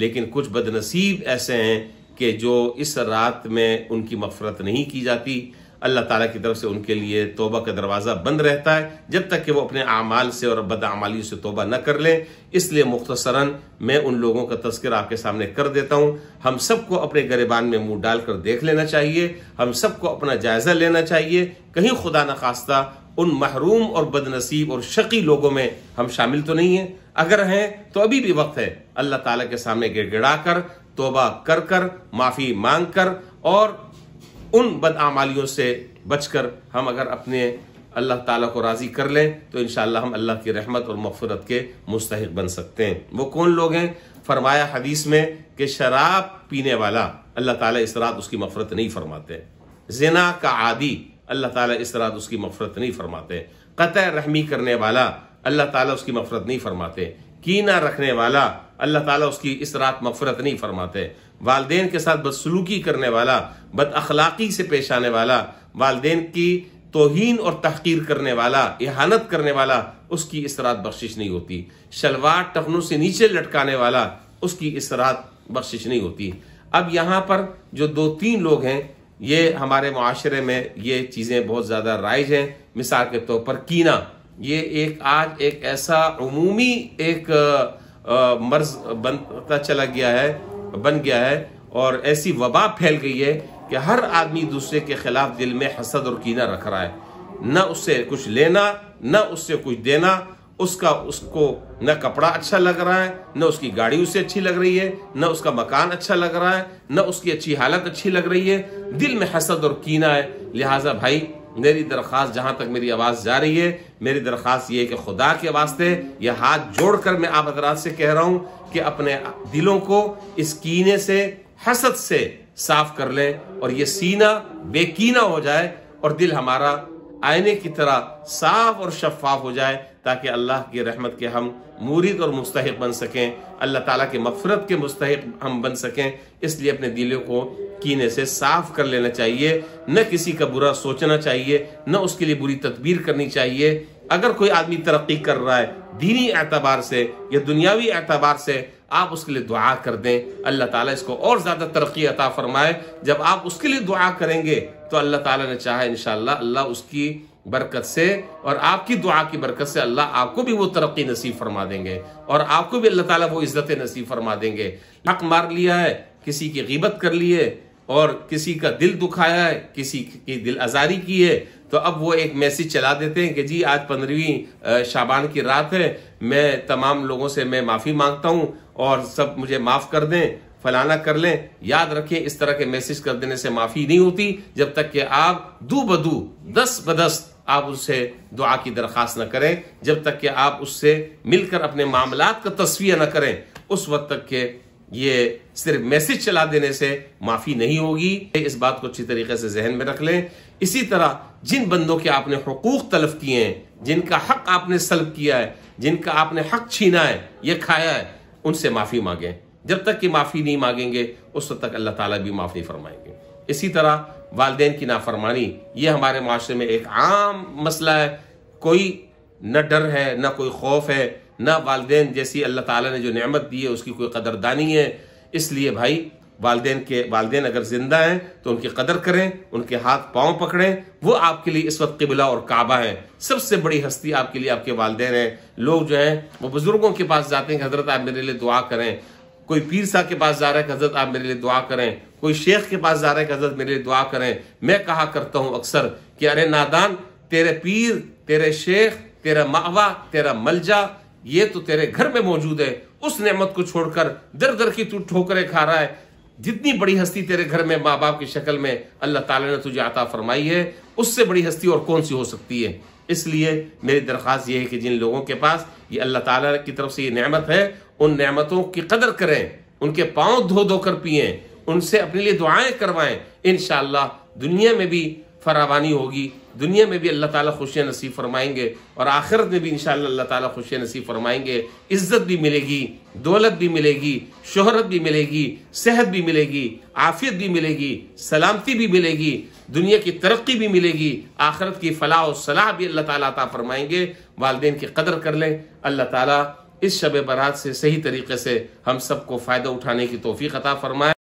लेकिन कुछ बदनसीब ऐसे हैं कि जो इस रात में उनकी मग़फ़िरत नहीं की जाती। अल्लाह ताला की तरफ से उनके लिए तौबा का दरवाज़ा बंद रहता है जब तक कि वो अपने आमाल से और बदअमालियों से तौबा न कर लें। इसलिए मुख्तसरन मैं उन लोगों का तज़किरा आपके सामने कर देता हूँ। हम सबको अपने गिरबान में मुँह डालकर देख लेना चाहिए, हम सबको अपना जायज़ा लेना चाहिए, कहीं खुदा न खास्ता उन महरूम और बदनसीब और शकी लोगों में हम शामिल तो नहीं हैं। अगर हैं तो अभी भी वक्त है अल्लाह ताला के सामने गिड़गिड़ा कर, तौबा कर कर, माफ़ी मांग कर और उन बदआमालियों से बचकर हम अगर अपने अल्लाह ताला को राज़ी कर लें तो इंशाअल्लाह हम अल्लाह की रहमत और मग़फ़िरत के मुस्तहिक़ बन सकते हैं। वो कौन लोग हैं? फरमाया हदीस में कि शराब पीने वाला अल्लाह ताला इस रात उसकी मग़फ़िरत नहीं फरमाते। ज़िना का आदी अल्लाह ताला इस रात उसकी मग़फ़िरत नहीं फरमाते। क़तअ रहमी करने वाला अल्लाह ताला उसकी मग़फ़िरत नहीं फरमाते। कीना रखने वाला अल्लाह ताला उसकी इस रात मग़फ़िरत नहीं फरमाते। वालिदैन के साथ बदसलूकी करने वाला, बद अखलाक़ी से पेश आने वाला, वालिदैन की तौहीन और तहक़ीर करने वाला, इहानत करने वाला, उसकी इस रात बख्शिश नहीं होती। शलवार टखनों से नीचे लटकाने वाला, उसकी इस रात बख्शिश नहीं होती। अब यहाँ पर जो 2-3 लोग हैं, ये हमारे मुआशरे में ये चीज़ें बहुत ज़्यादा राइज हैं। मिसाल के तौर पर कीना, ये आज एक ऐसा उमूमी एक मर्ज बनता चला गया है, बन गया है और ऐसी वबा फैल गई है कि हर आदमी दूसरे के खिलाफ दिल में हसद और कीना रख रहा है। न उससे कुछ लेना, न उससे कुछ देना, उसको न कपड़ा अच्छा लग रहा है, न उसकी गाड़ी उससे अच्छी लग रही है, न उसका मकान अच्छा लग रहा है, न उसकी अच्छी हालत अच्छी लग रही है। दिल में हसद और कीना है। लिहाजा भाई, मेरी दरख्वास्त, जहां तक मेरी आवाज़ जा रही है, मेरी दरख्वास्त ये है कि खुदा के वास्ते यह हाथ जोड़कर मैं आप हज़रात से कह रहा हूँ कि अपने दिलों को इस कीने से, हसद से साफ कर लें और ये सीना बेकीना हो जाए और दिल हमारा आईने की तरह साफ और शफाफ हो जाए, ताकि अल्लाह की रहमत के हम मुरीद और मुस्तहिक़ बन सकें, अल्लाह ताला की मग़फ़िरत के मुस्तहिक़ हम बन सकें। इसलिए अपने दिलों को कीने से साफ कर लेना चाहिए। न किसी का बुरा सोचना चाहिए, न उसके लिए बुरी तदबीर करनी चाहिए। अगर कोई आदमी तरक्की कर रहा है दीनी एतबार से या दुनियावी एतबार से, आप उसके लिए दुआ कर दें, अल्लाह ताला इसको और ज़्यादा तरक्की अता फरमाए। जब आप उसके लिए दुआ करेंगे तो अल्लाह ताला ने चाहा इंशाअल्लाह अल्लाह उसकी बरकत से और आपकी दुआ की बरकत से अल्लाह आपको भी वो तरक्की नसीब फरमा देंगे और आपको भी अल्लाह ताला वो इज्जत नसीब फरमा देंगे। हक मार लिया है, किसी की ग़ीबत कर ली है और किसी का दिल दुखाया है, किसी की दिल आज़ारी की है, तो अब वो एक मैसेज चला देते हैं कि जी आज 15वीं शाबान की रात है, मैं तमाम लोगों से मैं माफ़ी मांगता हूँ और सब मुझे माफ़ कर दें, फलाना कर लें। याद रखें, इस तरह के मैसेज कर देने से माफ़ी नहीं होती जब तक कि आप दू बदू, दस्त बदस्त आप उससे दुआ की दरख्वास्त न करें, जब तक कि आप उससे मिलकर अपने मामलात का तस्वीर न करें, उस वक्त तक के ये सिर्फ मैसेज चला देने से माफ़ी नहीं होगी। इस बात को अच्छी तरीके से जहन में रख लें। इसी तरह जिन बंदों के आपने हुकूक तलब किए हैं, जिनका हक आपने सल्ब किया है, जिनका आपने हक छीना है, ये खाया है, उनसे माफ़ी मांगें। जब तक कि माफ़ी नहीं मांगेंगे उस वक्त तक अल्लाह ताला भी माफ़ नहीं फरमाएंगे। इसी तरह वालिदैन की नाफरमानी, ये हमारे माशरे में एक आम मसला है। कोई न डर है, न कोई खौफ है, न वालिदैन जैसी अल्लाह ताला ने जो नेमत दी है उसकी कोई कदरदानी है। इसलिए भाई, वालिदैन अगर जिंदा हैं तो उनकी कदर करें, उनके हाथ पांव पकड़ें। वो आपके लिए इस वक्त क़िबला और काबा है। सबसे बड़ी हस्ती आपके लिए आपके वालिदैन हैं। लोग जो हैं वो बुजुर्गों के पास जाते हैं कि हजरत आप मेरे लिए दुआ करें। कोई पीर साहब के पास जा रहा है कि हजरत आप मेरे लिए दुआ करें। कोई शेख के पास जा रहा है कि हजरत मेरे लिए दुआ करें। मैं कहा करता हूं अक्सर कि अरे नादान, तेरे पीर, तेरे शेख, तेरा मावा, तेरा मलजा, ये तो तेरे घर में मौजूद है। उस नेमत को छोड़कर दर दर की तू ठोकरें खा रहा है। जितनी बड़ी हस्ती तेरे घर में माँ बाप की शक्ल में अल्लाह ताला ने तुझे अता फरमाई है, उससे बड़ी हस्ती और कौन सी हो सकती है। इसलिए मेरी दरख्वास्त ये है कि जिन लोगों के पास ये अल्लाह ताला की तरफ से ये नेमत है, उन नेमतों की कदर करें, उनके पाँव धो धो कर पिएं, उनसे अपने लिए दुआएं करवाएं। इंशाअल्लाह दुनिया में भी फरावानी होगी, दुनिया में भी अल्लाह ताला खुशियाँ नसीब फरमाएंगे और आखिरत में भी इंशाअल्लाह अल्लाह ताला खुशियाँ नसीब फरमाएंगे। इज्जत भी मिलेगी, दौलत भी मिलेगी, शोहरत भी मिलेगी, सेहत भी मिलेगी, आफियत भी मिलेगी, सलामती भी मिलेगी, दुनिया की तरक्की भी मिलेगी, आखिरत की फलाह और सलाह भी अल्लाह ताला अता फरमाएंगे। वालिदैन की कदर कर लें। अल्लाह ताला इस शब बारात से सही तरीके से हम सबको फ़ायदा उठाने की तौफीक अता फरमाए।